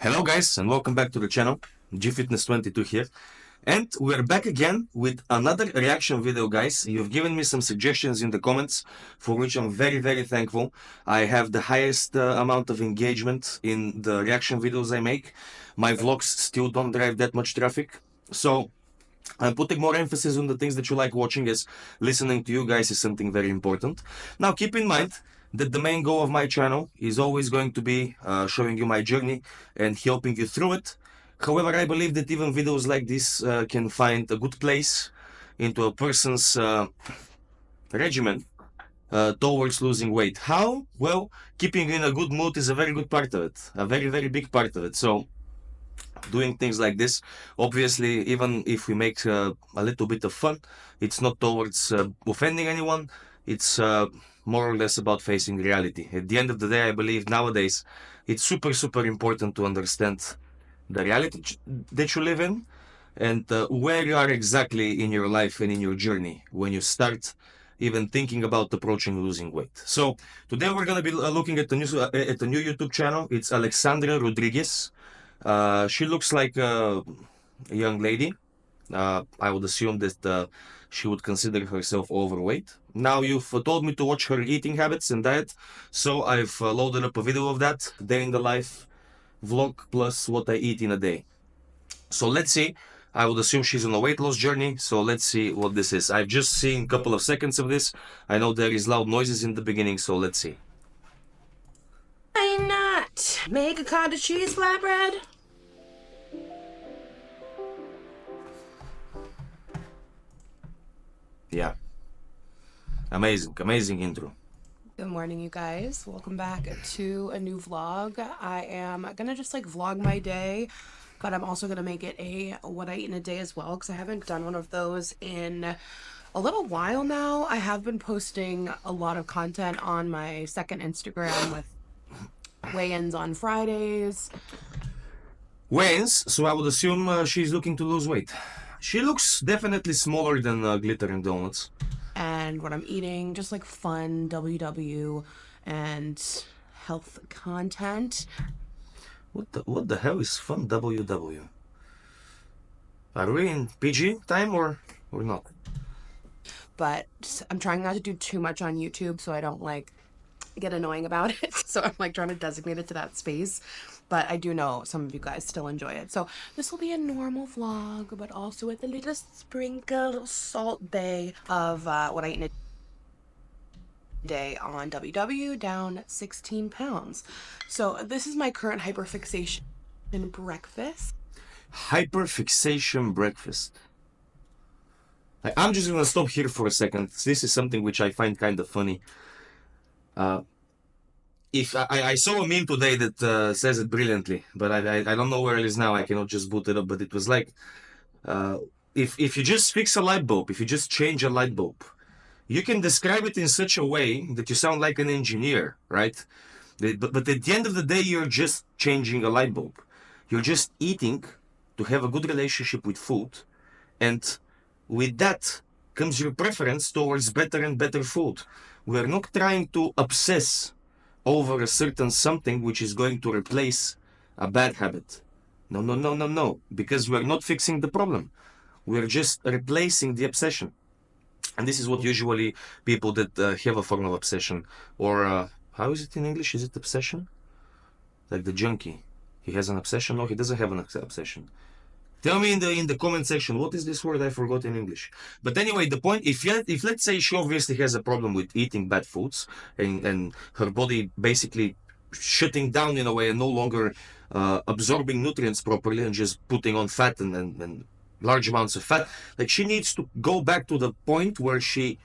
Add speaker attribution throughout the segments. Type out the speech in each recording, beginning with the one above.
Speaker 1: Hello guys and welcome back to the channel. GFitness22 here. And we're back again with another reaction video, guys. You've given me some suggestions in the comments for which I'm very thankful. I have the highest amount of engagement in the reaction videos I make. My vlogs still don't drive that much traffic. So I'm putting more emphasis on the things that you like watching, as listening to you guys is something very important. Now keep in mind that the main goal of my channel is always going to be showing you my journey and helping you through it. However, I believe that even videos like this can find a good place into a person's regimen towards losing weight. How? Well, keeping you in a good mood is a very good part of it, a very big part of it. So doing things like this, obviously, even if we make a little bit of fun, it's not towards offending anyone. It's more or less about facing reality. At the end of the day, I believe nowadays it's super important to understand the reality that you live in, and where you are exactly in your life and in your journey when you start even thinking about approaching losing weight. So today we're going to be looking at the new YouTube channel. It's Alexandra Rodrigues. She looks like a young lady. I would assume that she would consider herself overweight. Now, you've told me to watch her eating habits and diet, so I've loaded up a video of that, day in the life vlog plus what I eat in a day. So let's see. I would assume she's on a weight loss journey, so let's see what this is. I've just seen a couple of seconds of this. I know there is loud noises in the beginning, so let's see.
Speaker 2: Why not? Make a cottage cheese flatbread?
Speaker 1: Yeah. Amazing intro.
Speaker 2: Good morning, you guys. Welcome back to a new vlog. I am gonna just like vlog my day, but I'm also gonna make it a what I eat in a day as well, because I haven't done one of those in a little while now. I have been posting a lot of content on my second Instagram with weigh-ins on Fridays.
Speaker 1: Weigh-ins, so I would assume she's looking to lose weight. She looks definitely smaller than Glitter and Donuts.
Speaker 2: And what I'm eating, just like fun WW and health content.
Speaker 1: What the hell is fun WW? Are we in PG time or not?
Speaker 2: But I'm trying not to do too much on YouTube so I don't like get annoying about it. So I'm like trying to designate it to that space. But I do know some of you guys still enjoy it. So this will be a normal vlog, but also with a little sprinkle, little salt bay of what I eat in a day on WW, down 16 pounds. So this is my current hyperfixation breakfast.
Speaker 1: Hyperfixation breakfast. I'm just gonna stop here for a second. This is something which I find kind of funny. If I saw a meme today that says it brilliantly, but I don't know where it is now. I cannot just boot it up. But it was like, if you just fix a light bulb, if you just change a light bulb, you can describe it in such a way that you sound like an engineer, right? But at the end of the day, you're just changing a light bulb. You're just eating to have a good relationship with food, and with that comes your preference towards better and better food. We're not trying to obsess over a certain something which is going to replace a bad habit. No, because we're not fixing the problem. We're just replacing the obsession. And this is what usually people that have a form of obsession, or how is it in English? Is it obsession? Like the junkie. He has an obsession? No, he doesn't have an obsession. Tell me in the comment section, what is this word? I forgot in English. But anyway, the point, if let's say she obviously has a problem with eating bad foods, and her body basically shutting down in a way and no longer absorbing nutrients properly and just putting on fat and large amounts of fat, like she needs to go back to the point where she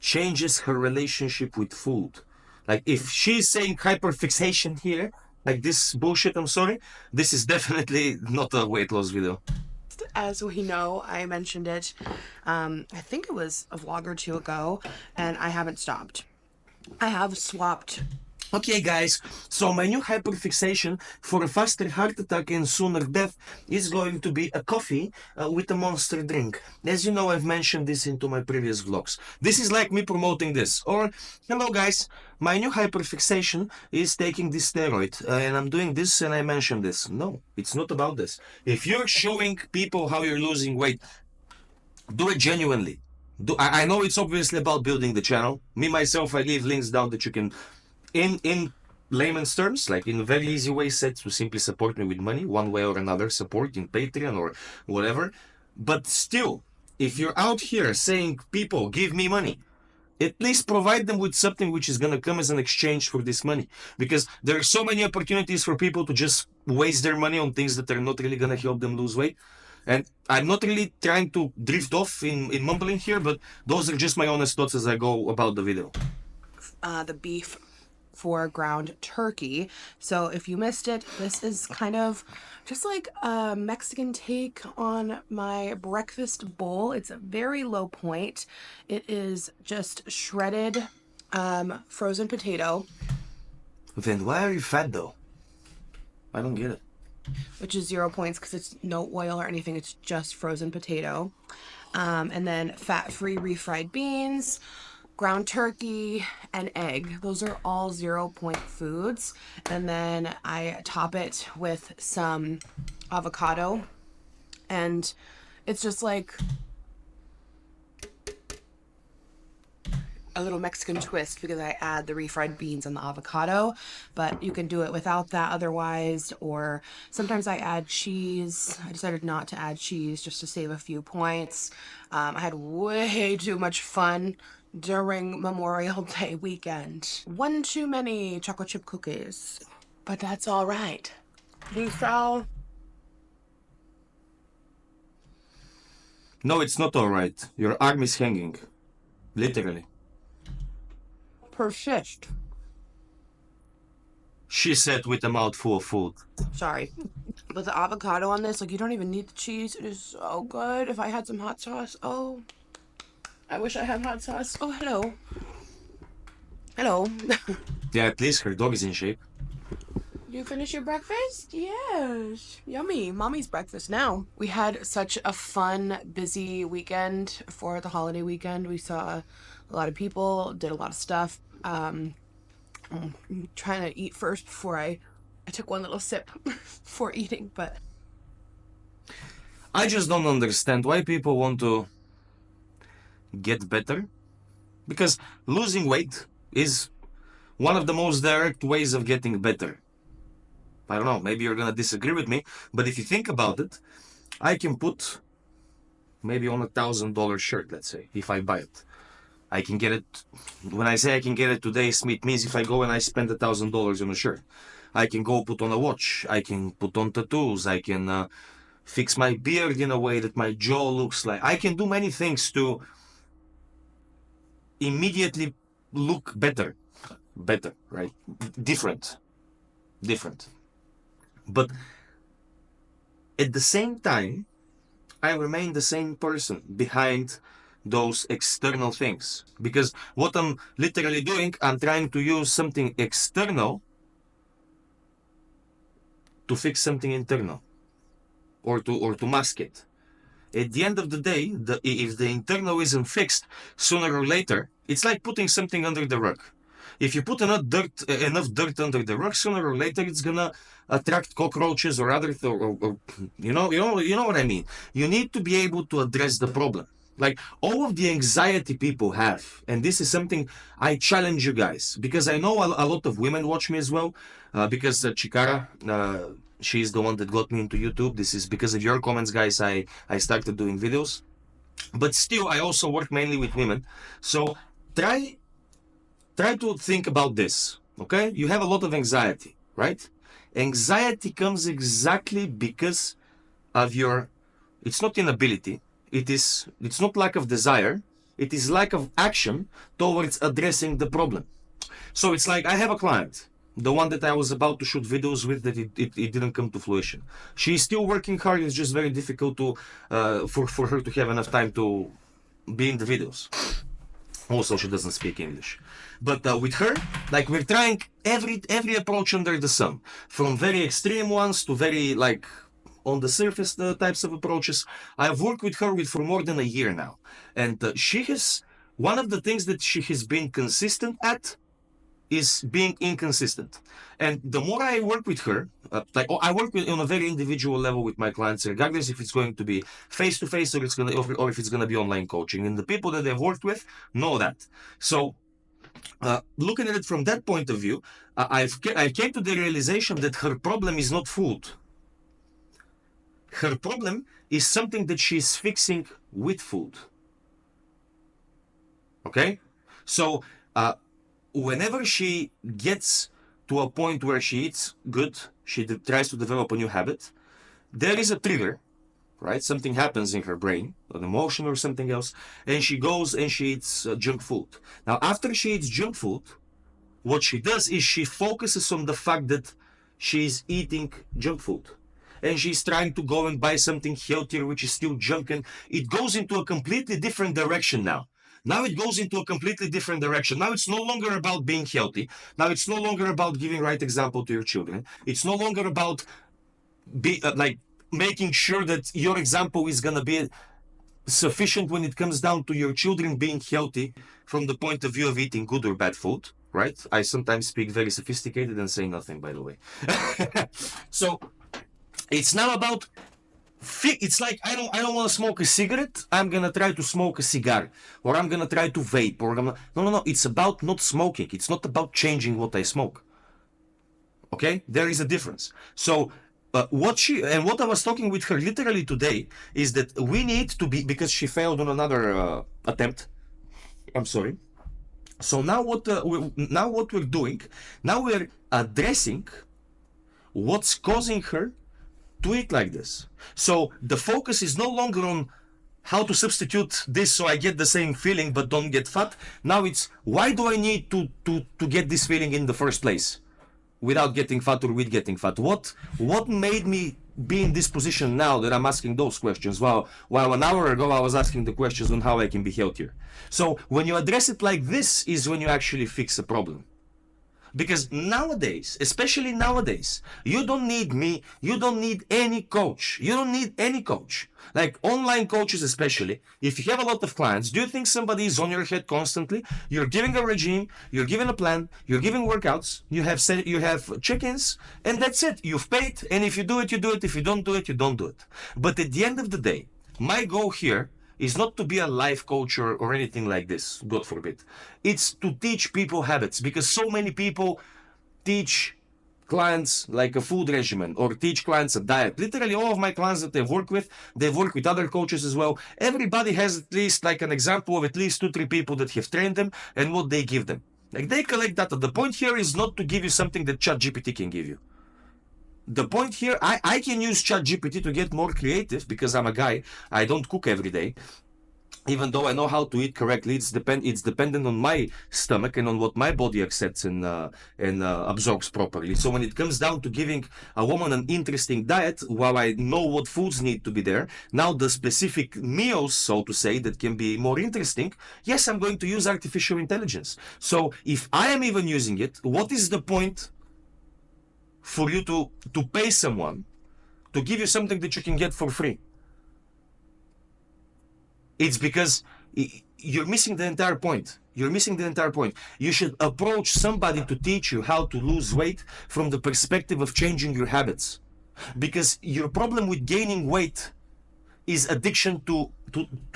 Speaker 1: changes her relationship with food. Like if she's saying hyperfixation here, like this bullshit, I'm sorry, this is definitely not a weight loss video.
Speaker 2: As we know, I mentioned it, I think it was a vlog or two ago, and I haven't stopped. I have swapped
Speaker 1: Okay, guys, so my new hyperfixation for a faster heart attack and sooner death is going to be a coffee with a monster drink. As you know, I've mentioned this into my previous vlogs. This is like me promoting this. Or, hello guys, my new hyperfixation is taking this steroid and I'm doing this and I mentioned this. No, it's not about this. If you're showing people how you're losing weight, do it genuinely. I know it's obviously about building the channel. Me, myself, I leave links down that you can in layman's terms, like in a very easy way said, to simply support me with money, one way or another, support in Patreon or whatever. But still, if you're out here saying, people, give me money, at least provide them with something which is going to come as an exchange for this money. Because there are so many opportunities for people to just waste their money on things that are not really going to help them lose weight. And I'm not really trying to drift off in mumbling here, but those are just my honest thoughts as I go about the video.
Speaker 2: The beef for ground turkey. So if you missed it, this is kind of just like a Mexican take on my breakfast bowl. It's a very low point. It is just shredded frozen potato.
Speaker 1: Then why are you fat though? I don't get it.
Speaker 2: Which is 0 points because it's no oil or anything. It's just frozen potato. And then fat-free refried beans, ground turkey, and egg. Those are all 0 point foods. And then I top it with some avocado. And it's just like a little Mexican twist because I add the refried beans and the avocado, but you can do it without that otherwise, or sometimes I add cheese. I decided not to add cheese just to save a few points. I had way too much fun during Memorial Day weekend. One too many chocolate chip cookies, but that's all right. Beef fowl.
Speaker 1: No, it's not all right. Your arm is hanging. Literally.
Speaker 2: Persist.
Speaker 1: She said with a mouthful of food.
Speaker 2: Sorry. But the avocado on this, like, you don't even need the cheese. It is so good. If I had some hot sauce, oh, I wish I had hot sauce. Oh, hello. Hello.
Speaker 1: Yeah, at least her dog is in shape.
Speaker 2: You finished your breakfast? Yes. Yummy. Mommy's breakfast now. We had such a fun, busy weekend for the holiday weekend. We saw a lot of people, did a lot of stuff. I'm trying to eat first before I took one little sip before eating, but
Speaker 1: I just don't understand why people want to get better. Because losing weight is one of the most direct ways of getting better. I don't know, maybe you're gonna disagree with me, but if you think about it, I can put maybe on $1,000 shirt, let's say, if I buy it. I can get it, when I say I can get it today, it means if I go and I spend $1,000 on a shirt. I can go put on a watch, I can put on tattoos, I can fix my beard in a way that my jaw looks like. I can do many things to immediately look better, right? Different. But at the same time, I remain the same person behind those external things. Because what I'm literally doing, I'm trying to use something external to fix something internal, or to mask it. At the end of the day, if the internal isn't fixed, sooner or later, it's like putting something under the rug. If you put enough dirt under the rug, sooner or later it's gonna attract cockroaches or other, or you know what I mean. You need to be able to address the problem. Like all of the anxiety people have, and this is something I challenge you guys, because I know a lot of women watch me as well, because Chikara, she's the one that got me into YouTube. This is because of your comments, guys, I started doing videos. But still, I also work mainly with women. So try to think about this, okay? You have a lot of anxiety, right? Anxiety comes exactly because of your, it's not inability, it's not lack of desire, it is lack of action towards addressing the problem. So it's like I have a client, the one that I was about to shoot videos with, that it didn't come to fruition. She's still working hard, it's just very difficult to for her to have enough time to be in the videos. Also, she doesn't speak English. But with her, like, we're trying every approach under the sun, from very extreme ones to very, like, on the surface types of approaches. I've worked with her for more than a year now, and she has one of the things that she has been consistent at is being inconsistent. And the more I work with her, I work on a very individual level with my clients, regardless if it's going to be face to face or if it's gonna be online coaching. And the people that I've worked with know that. So looking at it from that point of view, I came to the realization that her problem is not food. Her problem is something that she's fixing with food. Okay, so whenever she gets to a point where she eats good, she tries to develop a new habit, there is a trigger, right? Something happens in her brain, an emotion or something else, and she goes and she eats junk food. Now, after she eats junk food, what she does is she focuses on the fact that she's eating junk food. And she's trying to go and buy something healthier, which is still junk, and it goes into a completely different direction now. Now it goes into a completely different direction. Now it's no longer about being healthy. Now it's no longer about giving right example to your children. It's no longer about making sure that your example is gonna be sufficient when it comes down to your children being healthy from the point of view of eating good or bad food, right? I sometimes speak very sophisticated and say nothing, by the way. So it's now about it's like I don't want to smoke a cigarette. I'm gonna try to smoke a cigar, or I'm gonna try to vape, or no. It's about not smoking. It's not about changing what I smoke. Okay, there is a difference. So what I was talking with her literally today is that we need to be, because she failed on another attempt. I'm sorry. So now what we're doing? Now we're addressing what's causing her to eat like this. So the focus is no longer on how to substitute this so I get the same feeling but don't get fat. Now it's why do I need to get this feeling in the first place without getting fat or with getting fat? What made me be in this position now that I'm asking those questions? While an hour ago I was asking the questions on how I can be healthier. So when you address it like this is when you actually fix a problem. Because nowadays, especially nowadays, you don't need me, you don't need any coach. You don't need any coach. Like online coaches especially, if you have a lot of clients, do you think somebody is on your head constantly? You're giving a regime, you're giving a plan, you're giving workouts, you have check-ins, and that's it. You've paid, and if you do it, you do it. If you don't do it, you don't do it. But at the end of the day, my goal here is not to be a life coach or anything like this, God forbid. It's to teach people habits, because so many people teach clients like a food regimen or teach clients a diet. Literally all of my clients that they've worked with other coaches as well. Everybody has at least like an example of at least 2-3 people that have trained them and what they give them. Like they collect data. The point here is not to give you something that ChatGPT can give you. The point here, I can use ChatGPT to get more creative because I'm a guy. I don't cook every day. Even though I know how to eat correctly, it's dependent on my stomach and on what my body accepts and absorbs properly. So when it comes down to giving a woman an interesting diet, while I know what foods need to be there, now the specific meals, so to say, that can be more interesting, yes, I'm going to use artificial intelligence. So if I am even using it, what is the point for you to pay someone to give you something that you can get for free? It's because you're missing the entire point. You should approach somebody to teach you how to lose weight from the perspective of changing your habits. Because your problem with gaining weight is addiction to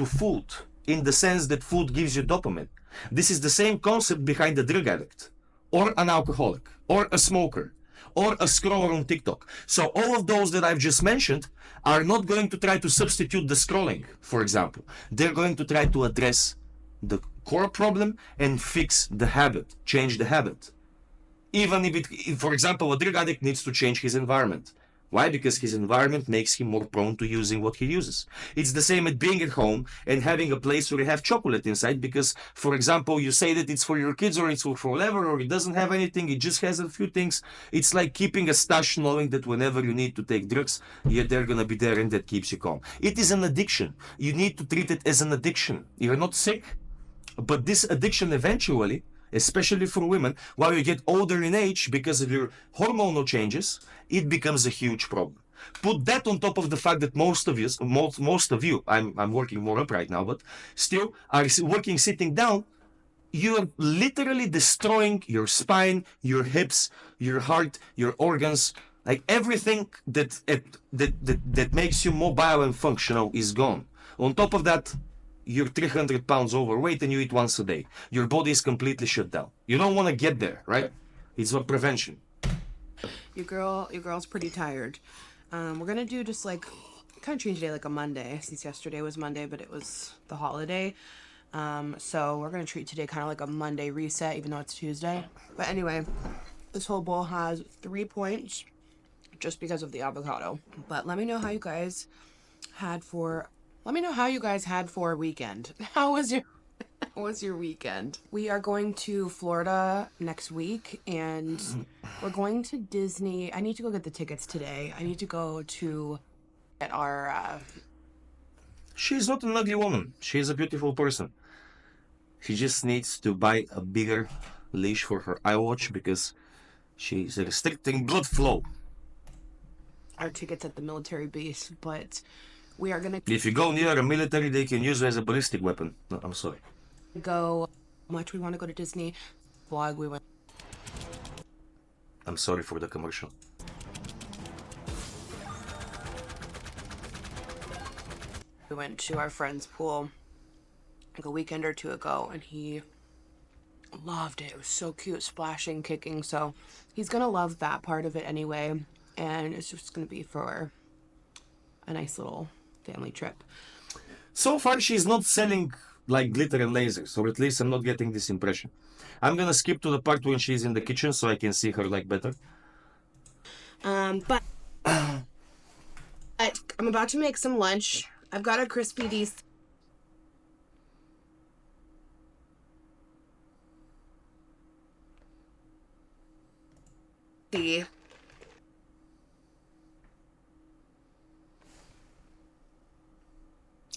Speaker 1: food, in the sense that food gives you dopamine. This is the same concept behind a drug addict, or an alcoholic, or a smoker, or a scroller on TikTok. So all of those that I've just mentioned are not going to try to substitute the scrolling, for example. They're going to try to address the core problem and fix the habit, change the habit. Even if for example, a drug addict needs to change his environment. Why? Because his environment makes him more prone to using what he uses. It's the same at being at home and having a place where you have chocolate inside because, for example, you say that it's for your kids or it's for whatever, or it doesn't have anything, it just has a few things. It's like keeping a stash knowing that whenever you need to take drugs, they're going to be there and that keeps you calm. It is an addiction. You need to treat it as an addiction. You're not sick. But this addiction eventually, especially for women, while you get older in age because of your hormonal changes, it becomes a huge problem. Put that on top of the fact that most of you, I'm working more up right now, but still are working sitting down. You are literally destroying your spine, your hips, your heart, your organs. Like everything that makes you mobile and functional is gone. On top of that, you're 300 pounds overweight and you eat once a day. Your body is completely shut down. You don't want to get there, right? It's about prevention.
Speaker 2: Your girl's pretty tired. We're gonna do just like kind of treat today like a Monday, since yesterday was Monday, but it was the holiday. So we're gonna treat today kind of like a Monday reset, even though it's Tuesday. But anyway, this whole bowl has 3 points just because of the avocado. But let me know how you guys had for a weekend. How was your weekend? We are going to Florida next week and we're going to Disney. I need to go get the tickets today. I need to go to get our
Speaker 1: She's not an ugly woman. She's a beautiful person. She just needs to buy a bigger leash for her iWatch because she's restricting blood flow.
Speaker 2: our tickets at the military base, but we are gonna
Speaker 1: If you go near a military, they can use it as a ballistic weapon. No, I'm sorry.
Speaker 2: go how much we want to go to Disney. Vlog we went
Speaker 1: I'm sorry for the commercial.
Speaker 2: to our friend's pool like a weekend or two ago and he loved it. It was so cute, splashing, kicking, so he's gonna love that part of it anyway, and it's just gonna be for a nice little family trip.
Speaker 1: So far, she's not selling like glitter and lasers, or at least I'm not getting this impression. I'm gonna skip to the part when she's in the kitchen so I can see her like better.
Speaker 2: But I'm about to make some lunch. I've got a crispy DC.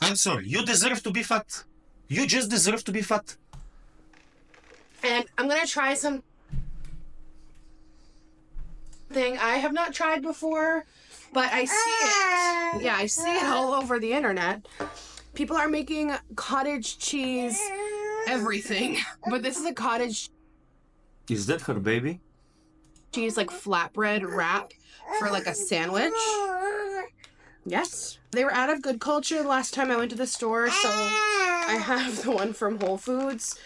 Speaker 1: I'm sorry, you deserve to be fat. You just deserve to be fat.
Speaker 2: And I'm gonna try something I have not tried before, but I see it. Yeah, I see it all over the internet. People are making cottage cheese everything, but this is a cottage
Speaker 1: Is that her baby?
Speaker 2: cheese like flatbread wrap for like a sandwich. Yes. They were out of Good Culture the last time I went to the store, so I have the one from Whole Foods.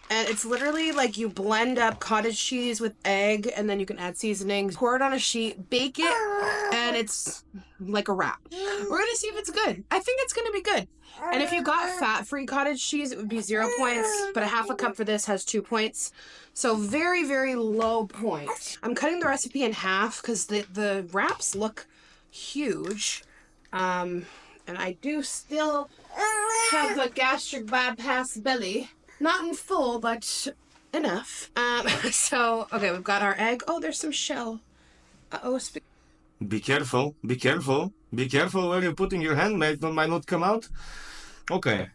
Speaker 2: And it's literally like you blend up cottage cheese with egg and then you can add seasonings, pour it on a sheet, bake it, and it's like a wrap. We're gonna see if it's good. I think it's gonna be good. And if you got fat-free cottage cheese, it would be 0 points, but a half a cup for this has 2 points. So very, very low points. I'm cutting the recipe in half because the wraps look huge. And I do still have the gastric bypass belly. Not in full, but enough. So, okay, we've got our egg. Oh, there's some shell. Uh-oh.
Speaker 1: Be careful, be careful, be careful where you're putting your hand, might not come out. Okay,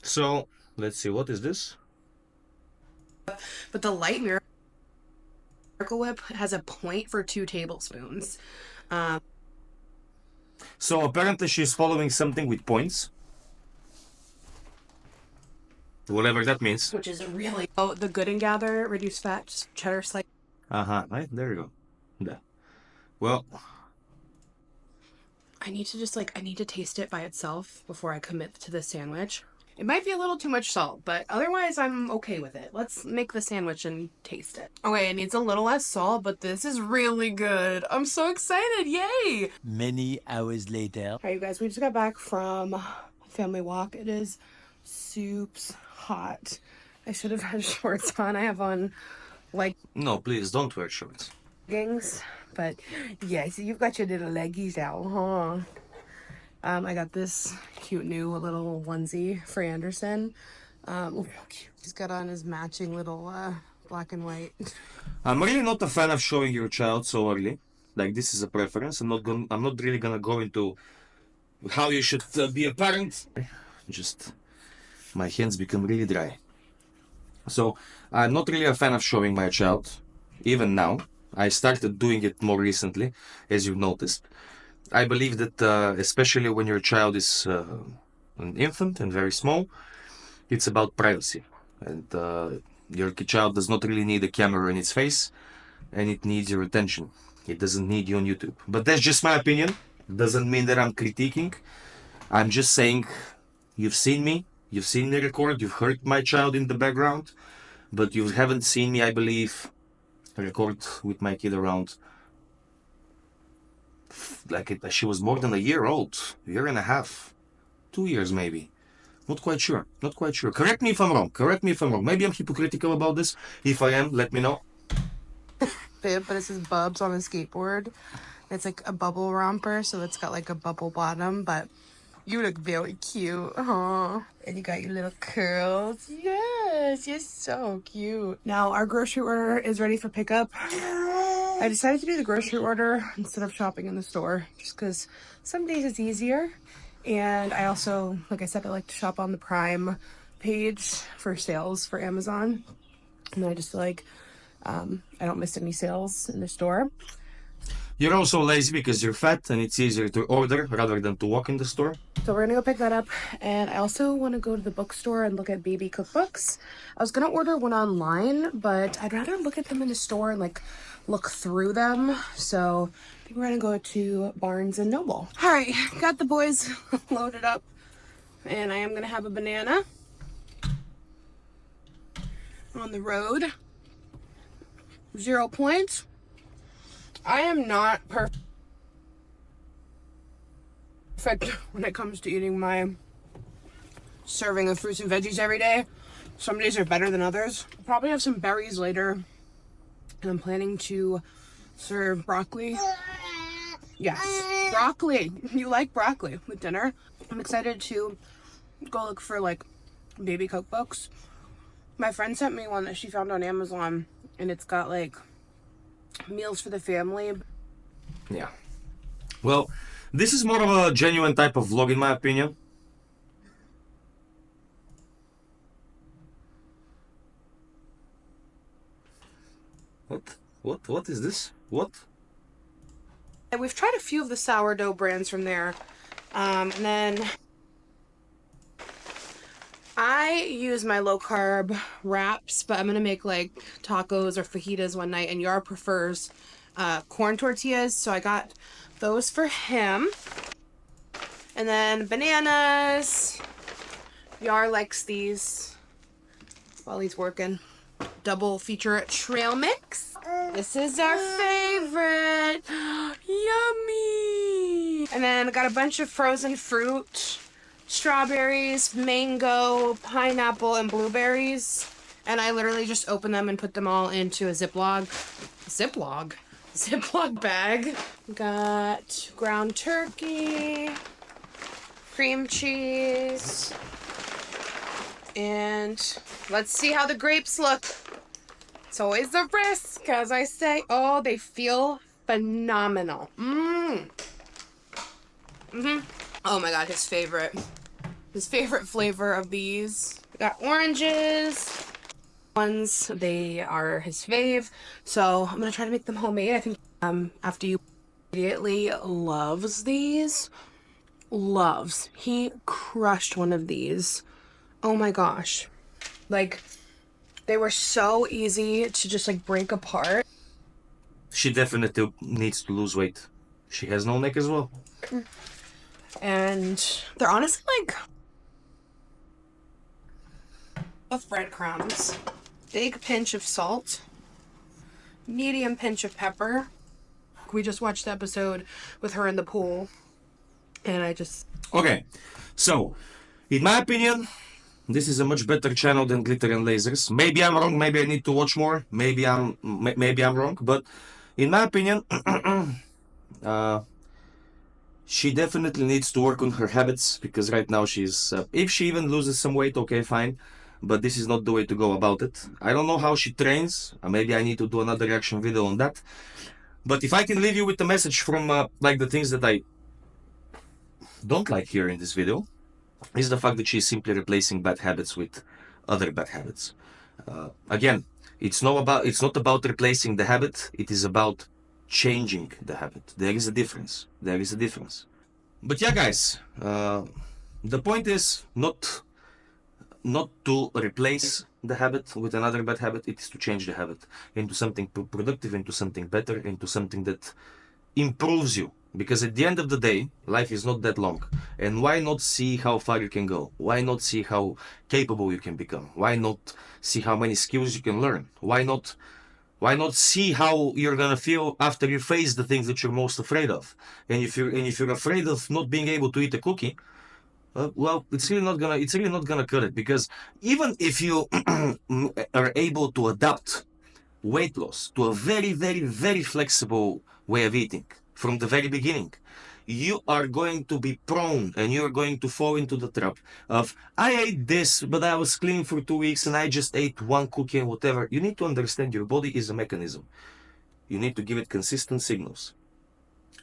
Speaker 1: so let's see, what is this?
Speaker 2: But the light Miracle Whip has a point for 2 tablespoons.
Speaker 1: So apparently she's following something with points. Whatever that means.
Speaker 2: Which is really... Oh, the Good and Gather reduced fat cheddar slice.
Speaker 1: Right, there you go. There. Well,
Speaker 2: I need to taste it by itself before I commit to the sandwich. It might be a little too much salt, but otherwise I'm okay with it. Let's make the sandwich and taste it. Okay, it needs a little less salt, but this is really good. I'm so excited, yay!
Speaker 3: Many hours later.
Speaker 2: Alright, you guys, we just got back from a family walk. It is soups hot. I should have had shorts on. I have on, like...
Speaker 1: no, please, don't wear shorts.
Speaker 2: Leggings, but yeah, so you've got your little leggies out, huh? I got this cute new little onesie for Anderson. Real cute. He's got on his matching little black and white.
Speaker 1: I'm really not a fan of showing your child so early. Like, this is a preference. I'm not really gonna go into how you should be a parent. Just my hands become really dry. So I'm not really a fan of showing my child, even now. I started doing it more recently, as you've noticed. I believe that especially when your child is an infant and very small, it's about privacy. And your child does not really need a camera in its face, and it needs your attention. It doesn't need you on YouTube. But that's just my opinion. Doesn't mean that I'm critiquing. I'm just saying, you've seen me record, you've heard my child in the background, but you haven't seen me, I believe, record with my kid around she was more than a year old, year and a half, 2 years maybe. Not quite sure. Not quite sure. Correct me if I'm wrong. Correct me if I'm wrong. Maybe I'm hypocritical about this. If I am, let me know.
Speaker 2: But it says Bubs on the skateboard. It's like a bubble romper, so it's got like a bubble bottom, but you look very cute. Aww. And you got your little curls. Yes, you're so cute. Now our grocery order is ready for pickup. I decided to do the grocery order instead of shopping in the store, just because some days it's easier. And I also, like I said, I like to shop on the Prime page for sales for Amazon. And I just feel like I don't miss any sales in the store.
Speaker 1: You're also lazy because you're fat and it's easier to order rather than to walk in the store.
Speaker 2: So we're gonna go pick that up. And I also want to go to the bookstore and look at baby cookbooks. I was gonna order one online, but I'd rather look at them in the store and like look through them. So I think we're gonna go to Barnes and Noble. All right, got the boys loaded up, and I am gonna have a banana on the road. 0 points. I am not perfect when it comes to eating my serving of fruits and veggies every day. Some days are better than others. I'll probably have some berries later. And I'm planning to serve broccoli. Yes, broccoli. You like broccoli with dinner. I'm excited to go look for like baby cookbooks. My friend sent me one that she found on Amazon, and it's got like meals for the family.
Speaker 1: Yeah. Well, this is more of a genuine type of vlog in my opinion. What is this? What?
Speaker 2: And we've tried a few of the sourdough brands from there. And then I use my low carb wraps, but I'm gonna make like tacos or fajitas one night, and Yar prefers corn tortillas, so I got those for him. And then bananas. Yar likes these while he's working. Double feature trail mix. This is our favorite. Yummy. And then I got a bunch of frozen fruit. Strawberries, mango, pineapple, and blueberries. And I literally just open them and put them all into a Ziploc bag. Got ground turkey, cream cheese, and let's see how the grapes look. It's always a risk, as I say. Oh, they feel phenomenal. Oh my god, his favorite flavor of these. We got oranges. Ones, they are his fave. So I'm gonna try to make them homemade. I think after you immediately loves these. Loves. He crushed one of these. Oh my gosh. Like, they were so easy to just like break apart.
Speaker 1: She definitely needs to lose weight. She has no neck as well.
Speaker 2: And they're honestly like with breadcrumbs. Big pinch of salt. Medium pinch of pepper. We just watched the episode with her in the pool. And I just...
Speaker 1: Okay, so, in my opinion, this is a much better channel than Glitter and Lasers. Maybe I'm wrong, maybe I need to watch more, maybe I'm wrong, but in my opinion, she definitely needs to work on her habits, because right now she's, if she even loses some weight, okay, fine, but this is not the way to go about it. I don't know how she trains, maybe I need to do another reaction video on that, but if I can leave you with a message from, like, the things that I don't like here in this video, is the fact that she's simply replacing bad habits with other bad habits. Again, it's not about replacing the habit. It is about changing the habit. There is a difference. There is a difference. But yeah, guys, the point is not to replace the habit with another bad habit. It is to change the habit into something productive, into something better, into something that improves you. Because at the end of the day, life is not that long. And why not see how far you can go? Why not see how capable you can become? Why not see how many skills you can learn? Why not see how you're gonna feel after you face the things that you're most afraid of? And if you're afraid of not being able to eat a cookie, well, it's really not gonna cut it, because even if you are able to adapt weight loss to a very, very, very flexible way of eating from the very beginning, you are going to be prone and you are going to fall into the trap of, I ate this, but I was clean for 2 weeks and I just ate one cookie and whatever. You need to understand your body is a mechanism. You need to give it consistent signals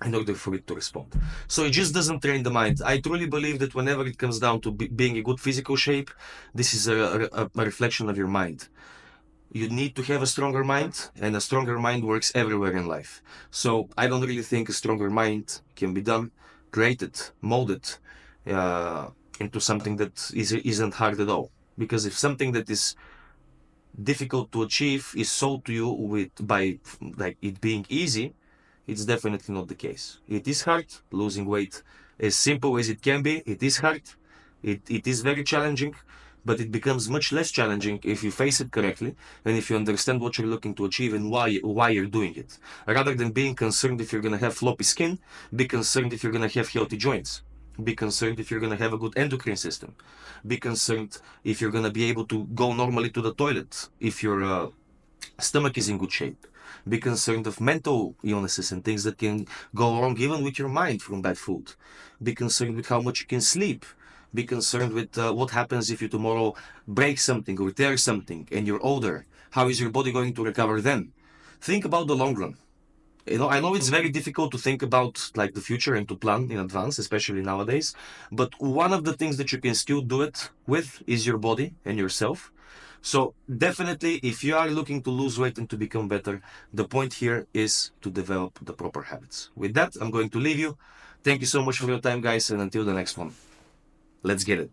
Speaker 1: in order for it to respond. So it just doesn't train the mind. I truly believe that whenever it comes down to being in good physical shape, this is a reflection of your mind. You need to have a stronger mind, and a stronger mind works everywhere in life. So I don't really think a stronger mind can be done, created, molded into something that isn't hard at all. Because if something that is difficult to achieve is sold to you by like it being easy, it's definitely not the case. It is hard. Losing weight, as simple as it can be, it is hard. It is very challenging, but it becomes much less challenging if you face it correctly and if you understand what you're looking to achieve and why you're doing it. Rather than being concerned if you're gonna have floppy skin, be concerned if you're gonna have healthy joints. Be concerned if you're gonna have a good endocrine system. Be concerned if you're gonna be able to go normally to the toilet, if your stomach is in good shape. Be concerned of mental illnesses and things that can go wrong even with your mind from bad food. Be concerned with how much you can sleep. Be concerned with what happens if you tomorrow break something or tear something and you're older. How is your body going to recover then? Think about the long run. I know it's very difficult to think about like the future and to plan in advance, especially nowadays. But one of the things that you can still do it with is your body and yourself. So definitely, if you are looking to lose weight and to become better, the point here is to develop the proper habits. With that, I'm going to leave you. Thank you so much for your time, guys, and until the next one. Let's get it.